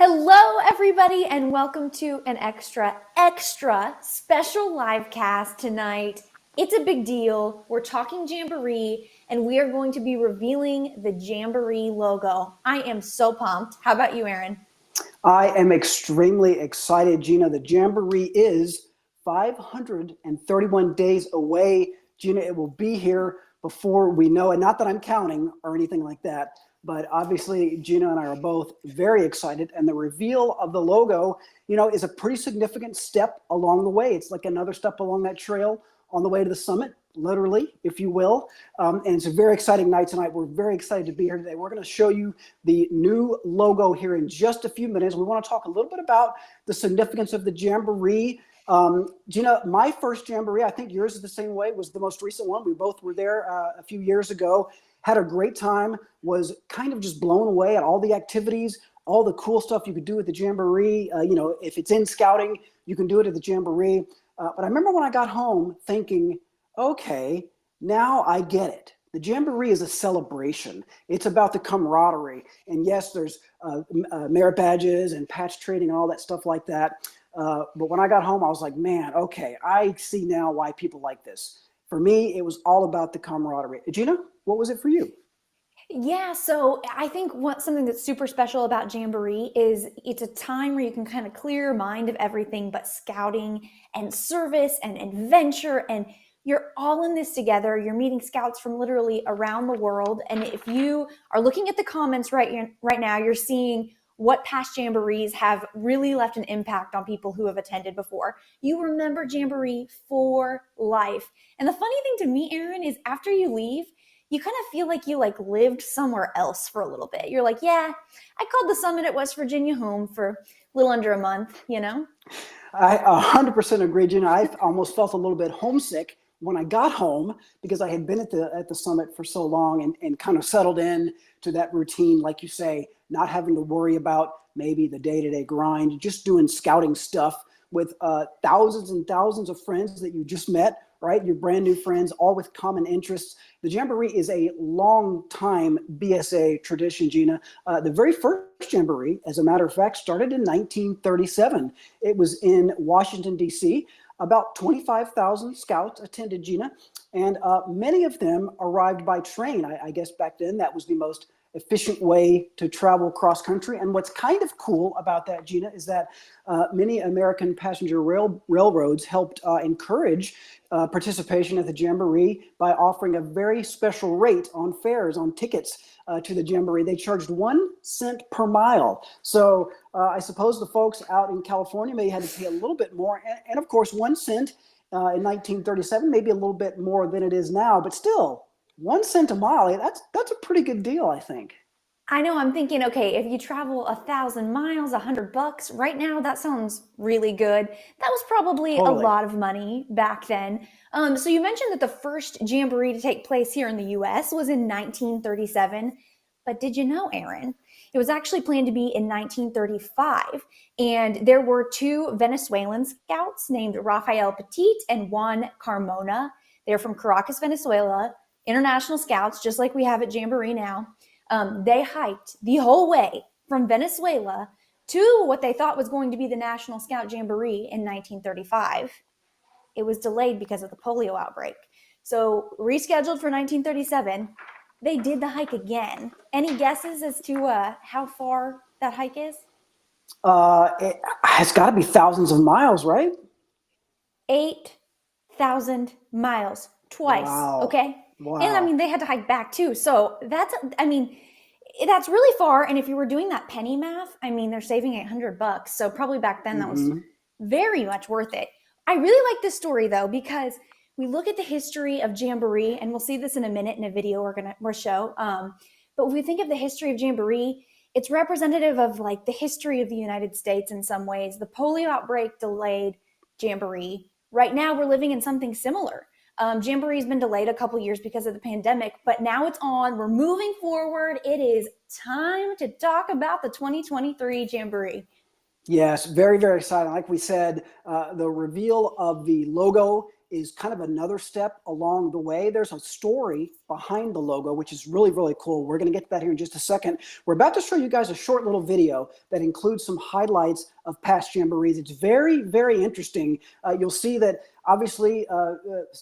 Hello, everybody, and welcome to an extra special live cast tonight. It's a big deal. We're talking Jamboree, and we are going to be revealing the Jamboree logo. I am so pumped. How about you, Aaron? I am extremely excited, Gina. The Jamboree is 531 days away. Gina, it will be here before we know it. Not that I'm counting or anything like that, but obviously Gina and I are both very excited. And the reveal of the logo, is a pretty significant step along the way. It's like another step along that trail on the way to the summit, literally, if you will. And it's a very exciting night tonight. We're very excited to be here today. We're going to show you the new logo here in just a few minutes. We want to talk a little bit about the significance of the Jamboree. Gina, my first Jamboree, I think yours is the same way, was the most recent one. We both were there a few years ago, had a great time, was kind of just blown away at all the activities, all the cool stuff you could do at the Jamboree. If it's in scouting, you can do it at the Jamboree. But I remember when I got home thinking, okay, now I get it. The Jamboree is a celebration. It's about the camaraderie. And yes, there's merit badges and patch trading and all that stuff like that. But when I got home, I was like, man, okay, I see now why people like this. For me, it was all about the camaraderie. Gina, what was it for you? Yeah, so I think something that's super special about Jamboree is it's a time where you can kind of clear your mind of everything but scouting and service and adventure, and you're all in this together. You're meeting scouts from literally around the world, and if you are looking at the comments right now, you're seeing what past Jamborees have really left an impact on people who have attended before. You remember Jamboree for life. And the funny thing to me, Aaron, is after you leave, you kind of feel like you lived somewhere else for a little bit. You're like, yeah, I called the summit at West Virginia home for a little under a month, I 100% agree, Gina. I almost felt a little bit homesick when I got home because I had been at the summit for so long and kind of settled in to that routine, like you say, not having to worry about maybe the day-to-day grind, just doing scouting stuff with thousands and thousands of friends that you just met, right? Your brand new friends, all with common interests. The Jamboree is a long time BSA tradition, Gina. The very first Jamboree, as a matter of fact, started in 1937. It was in Washington, D.C. About 25,000 scouts attended, Gina, and many of them arrived by train. I guess back then that was the most efficient way to travel cross country. And what's kind of cool about that, Gina, is that many American passenger railroads helped encourage participation at the Jamboree by offering a very special rate on fares, on tickets to the Jamboree. They charged 1 cent per mile. So I suppose the folks out in California may have to pay a little bit more. And of course, 1 cent in 1937, maybe a little bit more than it is now, but still, 1 cent a mile, that's a pretty good deal, I think. I know. I'm thinking, okay, if you travel 1,000 miles, $100 right now, that sounds really good. That was probably Totally. a lot of money back then. So you mentioned that the first Jamboree to take place here in the U.S. was in 1937. But did you know, Aaron, it was actually planned to be in 1935. And there were 2 Venezuelan scouts named Rafael Petit and Juan Carmona. They're from Caracas, Venezuela, international scouts, just like we have at Jamboree now. They hiked the whole way from Venezuela to what they thought was going to be the National Scout Jamboree in 1935. It was delayed because of the polio outbreak. So rescheduled for 1937, they did the hike again. Any guesses as to how far that hike is? It's got to be thousands of miles, right? 8,000 miles twice. Wow. Okay. Wow. And they had to hike back too. So that's really far. And if you were doing that penny math, they're saving $800. So probably back then that was very much worth it. I really like this story though, because we look at the history of Jamboree, and we'll see this in a minute in a video we're show. But when we think of the history of Jamboree, it's representative of the history of the United States in some ways. The polio outbreak delayed Jamboree. Right now we're living in something similar. Jamboree's been delayed a couple years because of the pandemic, but now it's on. We're moving forward. It is time to talk about the 2023 Jamboree. Yes, very, very exciting. Like we said, the reveal of the logo is kind of another step along the way. There's a story behind the logo, which is really, really cool. We're going to get to that here in just a second. We're about to show you guys a short little video that includes some highlights of past Jamborees. It's very, very interesting. You'll see that obviously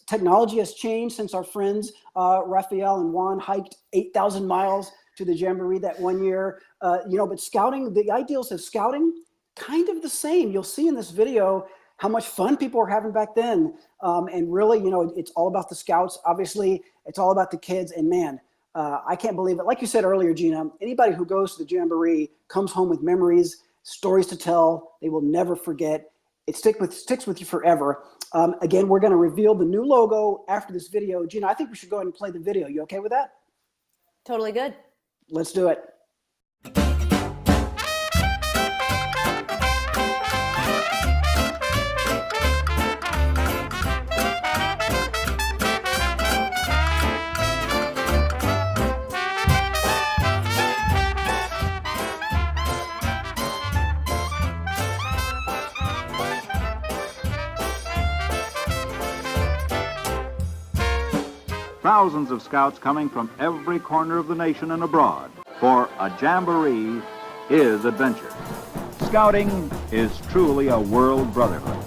technology has changed since our friends Raphael and Juan hiked 8,000 miles to the Jamboree that one year. But scouting, the ideals of scouting, kind of the same. You'll see in this video how much fun people were having back then. And really, it's all about the scouts. Obviously, it's all about the kids. And man, I can't believe it. Like you said earlier, Gina, anybody who goes to the Jamboree comes home with memories, stories to tell. They will never forget. It sticks with you forever. Again, we're going to reveal the new logo after this video. Gina, I think we should go ahead and play the video. You okay with that? Totally good. Let's do it. Thousands of scouts coming from every corner of the nation and abroad, for a jamboree is adventure. Scouting is truly a world brotherhood.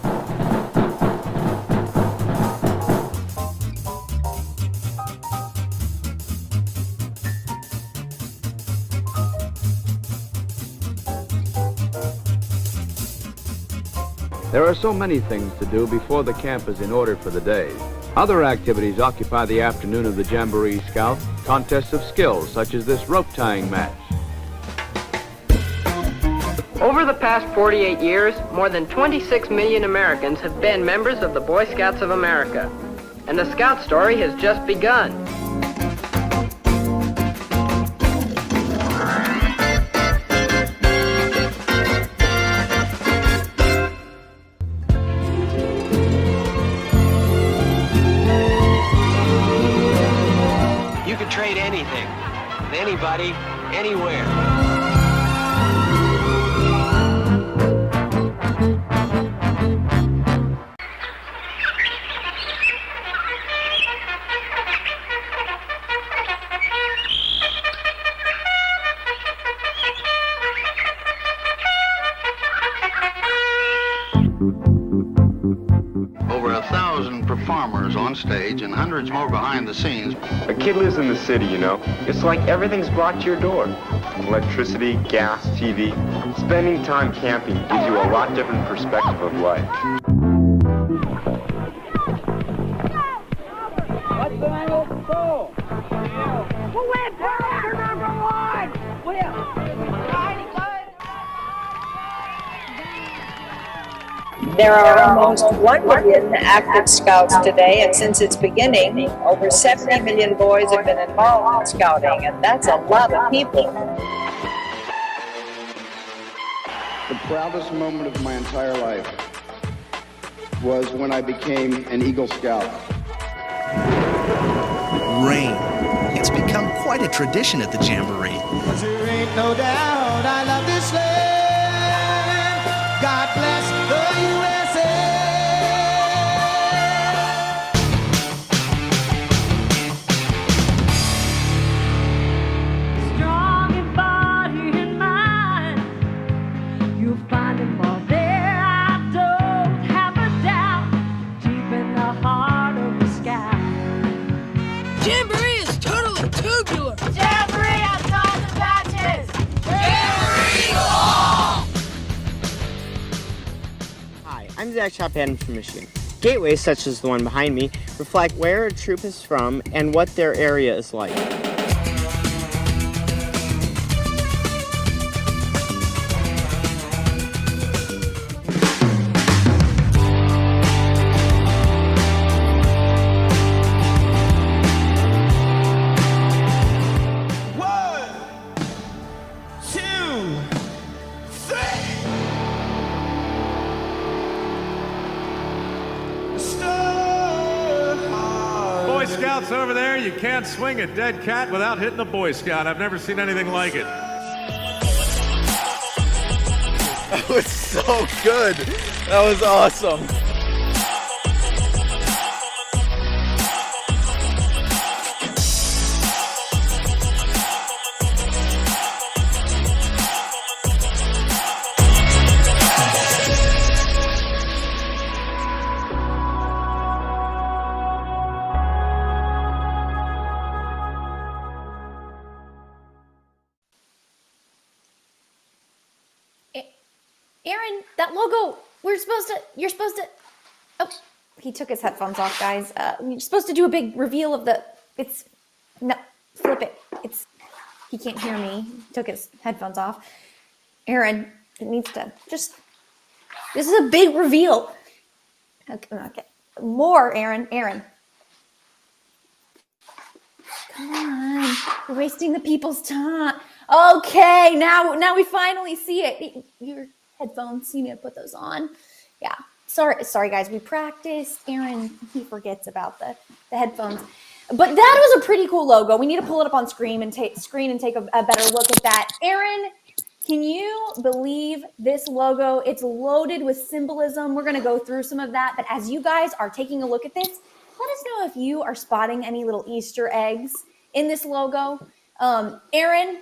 There are so many things to do before the camp is in order for the day. Other activities occupy the afternoon of the Jamboree Scout, contests of skills such as this rope tying match. Over the past 48 years, more than 26 million Americans have been members of the Boy Scouts of America. And the Scout story has just begun. You can trade anything, with anybody, anywhere. Over 1,000 performers on stage and hundreds more behind the scenes. A kid lives in the city, you know. It's like everything's brought to your door. Electricity, gas, TV. Spending time camping gives you a lot different perspective of life. What's the name of the school? Will Power number one! There are almost 1 million active scouts today, and since its beginning, over 70 million boys have been involved in scouting, and that's a lot of people. The proudest moment of my entire life was when I became an Eagle Scout. Rain. It's become quite a tradition at the Jamboree. There ain't no doubt I love this land. God bless the USA. Strong in body and mind, you'll find them all there. I don't have a doubt. Deep in the heart of the sky. Jamboree is totally tubular. Jamboree has tons of patches. Jamboree all! Hi, I'm Zach Chopadan from Michigan. Gateways, such as the one behind me, reflect where a troop is from and what their area is like. Boy Scouts over there, you can't swing a dead cat without hitting a Boy Scout. I've never seen anything like it. That was so good. That was awesome. Aaron, that logo, you're supposed to, oh, he took his headphones off, guys. You're supposed to do a big reveal of no, flip it. He can't hear me. He took his headphones off. Aaron, it needs to this is a big reveal. Okay. More, Aaron. Come on, we're wasting the people's time. Okay, now we finally see it. Your headphones, you need to put those on. Yeah, sorry guys, we practiced. Aaron, he forgets about the headphones. But that was a pretty cool logo. We need to pull it up on screen and take a better look at that. Aaron, can you believe this logo? It's loaded with symbolism. We're gonna go through some of that, but as you guys are taking a look at this, let us know if you are spotting any little Easter eggs in this logo. Aaron,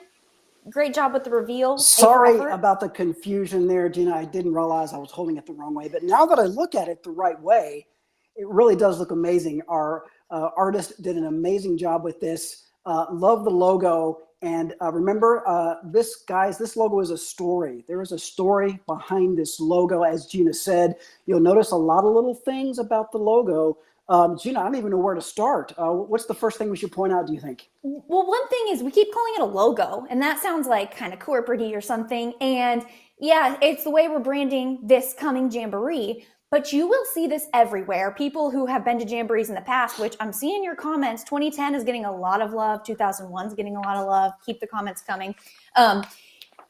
great job with the reveal. Sorry about the confusion there, Gina. I didn't realize I was holding it the wrong way, but now that I look at it the right way, it really does look amazing. Our artist did an amazing job with this. Love the logo. And remember, this logo is a story. There is a story behind this logo. As Gina said, you'll notice a lot of little things about the logo. Gina, I don't even know where to start. What's the first thing we should point out, do you think? Well, one thing is we keep calling it a logo, and that sounds like kind of corporate-y or something. And yeah, it's the way we're branding this coming Jamboree. But you will see this everywhere. People who have been to Jamborees in the past, which I'm seeing your comments, 2010 is getting a lot of love, 2001 is getting a lot of love. Keep the comments coming.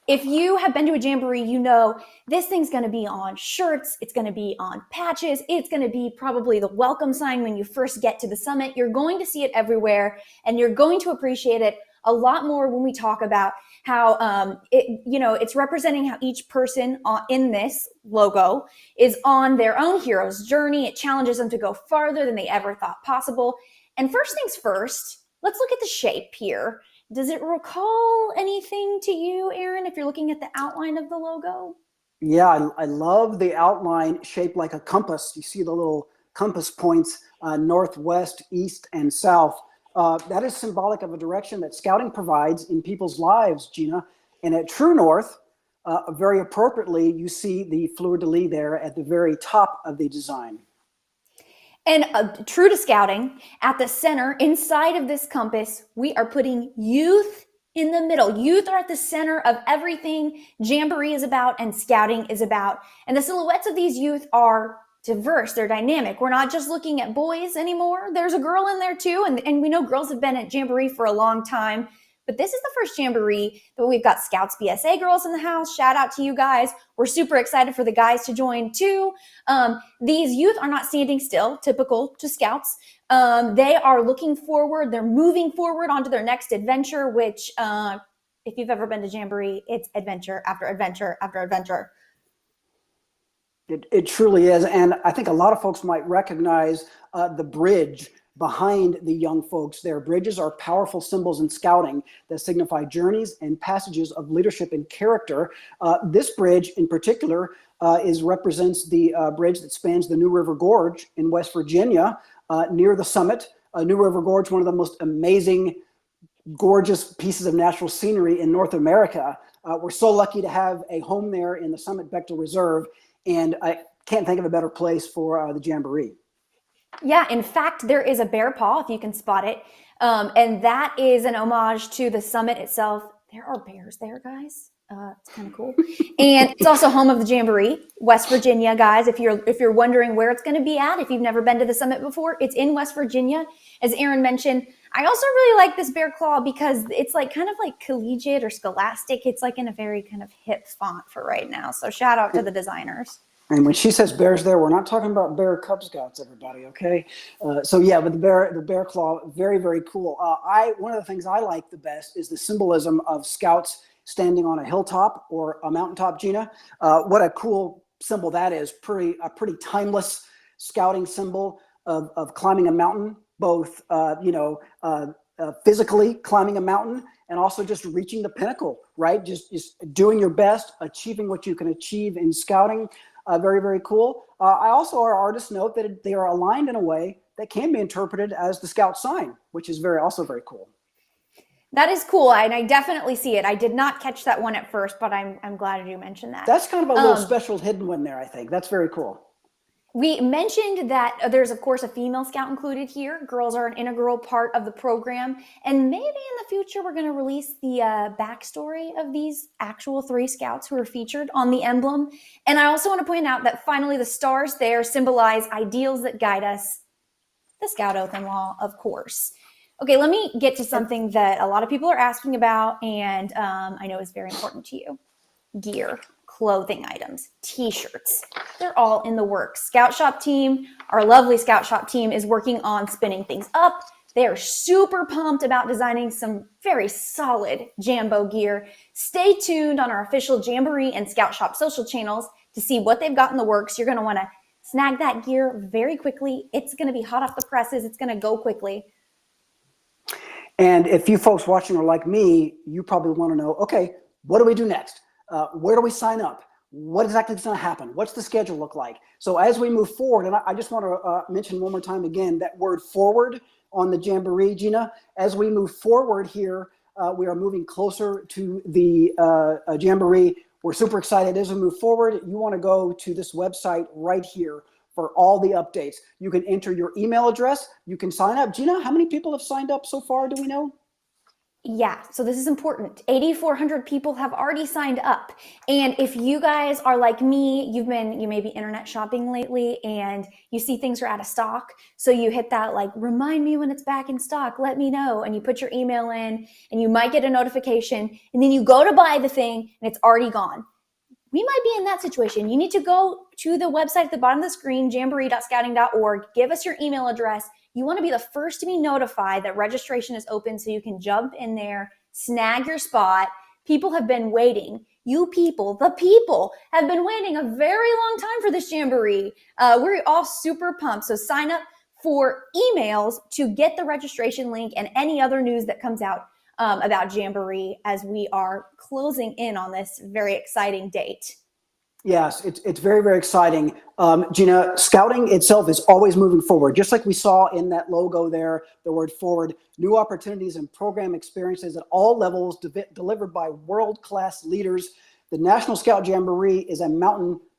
If you have been to a Jamboree, you know this thing's going to be on shirts. It's going to be on patches. It's going to be probably the welcome sign when you first get to the summit. You're going to see it everywhere, and you're going to appreciate it a lot more when we talk about how it's representing how each person in this logo is on their own hero's journey. It challenges them to go farther than they ever thought possible. And first things first, let's look at the shape here. Does it recall anything to you, Aaron, if you're looking at the outline of the logo? Yeah, I love the outline shaped like a compass. You see the little compass points northwest, east, and south. That is symbolic of a direction that scouting provides in people's lives, Gina. And at True North, very appropriately, you see the fleur-de-lis there at the very top of the design. And true to scouting, at the center, inside of this compass, we are putting youth in the middle. Youth are at the center of everything Jamboree is about and scouting is about. And the silhouettes of these youth are diverse. They're dynamic. We're not just looking at boys anymore. There's a girl in there too. And we know girls have been at Jamboree for a long time. But this is the first Jamboree that we've got Scouts BSA girls in the house. Shout out to you guys. We're super excited for the guys to join too. These youth are not standing still, typical to Scouts. They are looking forward. They're moving forward onto their next adventure, which if you've ever been to Jamboree, it's adventure after adventure after adventure. It truly is. And I think a lot of folks might recognize the bridge behind the young folks there. Bridges are powerful symbols in scouting that signify journeys and passages of leadership and character. This bridge in particular represents the bridge that spans the New River Gorge in West Virginia near the summit. New River Gorge, one of the most amazing, gorgeous pieces of natural scenery in North America. We're so lucky to have a home there in the Summit Bechtel Reserve, and I can't think of a better place for the Jamboree. Yeah, in fact, there is a bear paw, if you can spot it. And that is an homage to the summit itself. There are bears there, guys. It's kind of cool. And it's also home of the Jamboree, West Virginia, guys. If you're wondering where it's going to be at, if you've never been to the summit before, it's in West Virginia. As Aaron mentioned, I also really like this bear claw because it's like kind of like collegiate or scholastic. It's like in a very kind of hip font for right now. So shout out to the designers. And when she says bears there, we're not talking about bear Cub Scouts, everybody, okay? So yeah, but the bear claw, very, very cool. One of the things I like the best is the symbolism of Scouts standing on a hilltop or a mountaintop, Gina. What a cool symbol that is. A pretty timeless scouting symbol of climbing a mountain, both physically climbing a mountain and also just reaching the pinnacle, right? Just doing your best, achieving what you can achieve in scouting. Very, very cool. Our artists note that they are aligned in a way that can be interpreted as the Scout sign, which is also very cool. That is cool, and I definitely see it. I did not catch that one at first, but I'm glad you mentioned that. That's kind of a little special hidden one there, I think. That's very cool. We mentioned that there's, of course, a female scout included here. Girls are an integral part of the program. And maybe in the future, we're going to release the backstory of these actual 3 scouts who are featured on the emblem. And I also want to point out that finally the stars there symbolize ideals that guide us. The Scout Oath and Law, of course. Okay, let me get to something that a lot of people are asking about, and I know is very important to you. Gear. Clothing items, t-shirts, they're all in the works. Scout Shop team, our lovely Scout Shop team is working on spinning things up. They are super pumped about designing some very solid Jambo gear. Stay tuned on our official Jamboree and Scout Shop social channels to see what they've got in the works. You're going to want to snag that gear very quickly. It's going to be hot off the presses. It's going to go quickly. And if you folks watching are like me, you probably want to know, okay, what do we do next? Where do we sign up? What exactly is going to happen? What's the schedule look like? So as we move forward, and I just want to mention one more time again, that word forward on the Jamboree, Gina, as we move forward here, we are moving closer to the Jamboree. We're super excited as we move forward. You want to go to this website right here for all the updates. You can enter your email address. You can sign up. Gina, how many people have signed up so far? Do we know? Yeah, so this is important. 8,400 people have already signed up. And if you guys are like me, you may be internet shopping lately and you see things are out of stock. So you hit that like, remind me when it's back in stock, let me know. And you put your email in and you might get a notification and then you go to buy the thing and it's already gone. We might be in that situation. You need to go to the website at the bottom of the screen, jamboree.scouting.org, give us your email address. You want to be the first to be notified that registration is open so you can jump in there, snag your spot. People have been waiting. You people, the people, have been waiting a very long time for this Jamboree. We're all super pumped. So sign up for emails to get the registration link and any other news that comes out about Jamboree as we are closing in on this very exciting date. Yes, it's very, very exciting. Gina, scouting itself is always moving forward. Just like we saw in that logo there, the word forward, new opportunities and program experiences at all levels delivered by world-class leaders. The National Scout Jamboree is the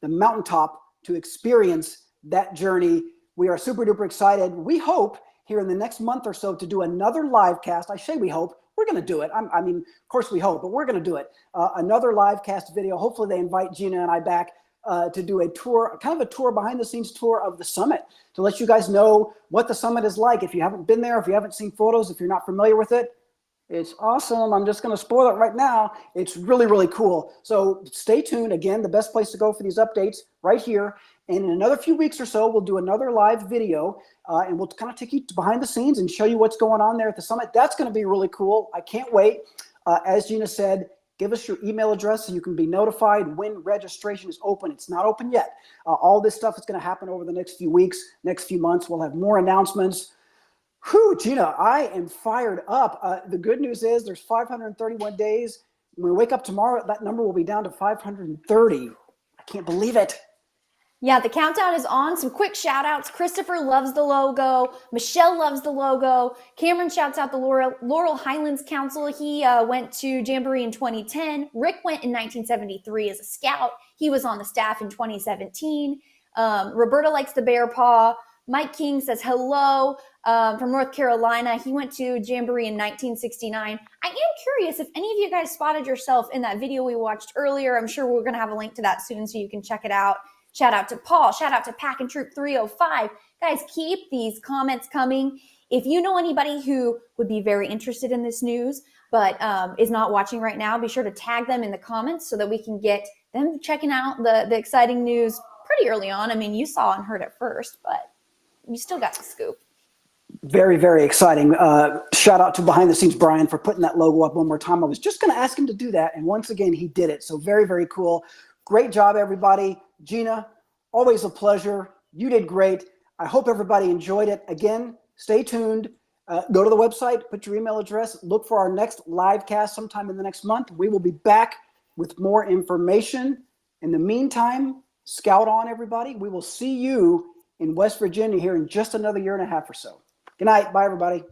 mountaintop to experience that journey. We are super duper excited. We hope here in the next month or so to do another live cast. I say we hope. We're going to do it. I mean, of course we hope, but we're going to do it. Another live cast video. Hopefully they invite Gina and I back to do a tour, kind of a tour, behind the scenes tour of the summit to let you guys know what the summit is like. If you haven't been there, if you haven't seen photos, if you're not familiar with it, it's awesome. I'm just going to spoil it right now. It's really, really cool. So stay tuned. Again, the best place to go for these updates right here. And in another few weeks or so, we'll do another live video and we'll kind of take you behind the scenes and show you what's going on there at the summit. That's going to be really cool. I can't wait. As Gina said, give us your email address so you can be notified when registration is open. It's not open yet. All this stuff is going to happen over the next few weeks, next few months. We'll have more announcements. Whew, Gina, I am fired up. The good news is there's 531 days. When we wake up tomorrow, that number will be down to 530. I can't believe it. Yeah, the countdown is on. Some quick shout outs. Christopher loves the logo. Michelle loves the logo. Cameron shouts out the Laurel Highlands Council. He went to Jamboree in 2010. Rick went in 1973 as a scout. He was on the staff in 2017. Roberta likes the bear paw. Mike King says hello from North Carolina. He went to Jamboree in 1969. I am curious if any of you guys spotted yourself in that video we watched earlier. I'm sure we're going to have a link to that soon so you can check it out. Shout out to Paul. Shout out to Pack and Troop 305. Guys, keep these comments coming. If you know anybody who would be very interested in this news but is not watching right now, be sure to tag them in the comments so that we can get them checking out the exciting news pretty early on. I mean, you saw and heard it first, but you still got the scoop. Very, very exciting. Shout out to Behind the Scenes Brian for putting that logo up one more time. I was just going to ask him to do that, and once again, he did it. So very, very cool. Great job, everybody. Gina, always a pleasure. You did great. I hope everybody enjoyed it. Again, stay tuned. Go to the website, put your email address, look for our next live cast sometime in the next month. We will be back with more information. In the meantime, scout on, everybody. We will see you in West Virginia here in just another year and a half or so. Good night. Bye, everybody.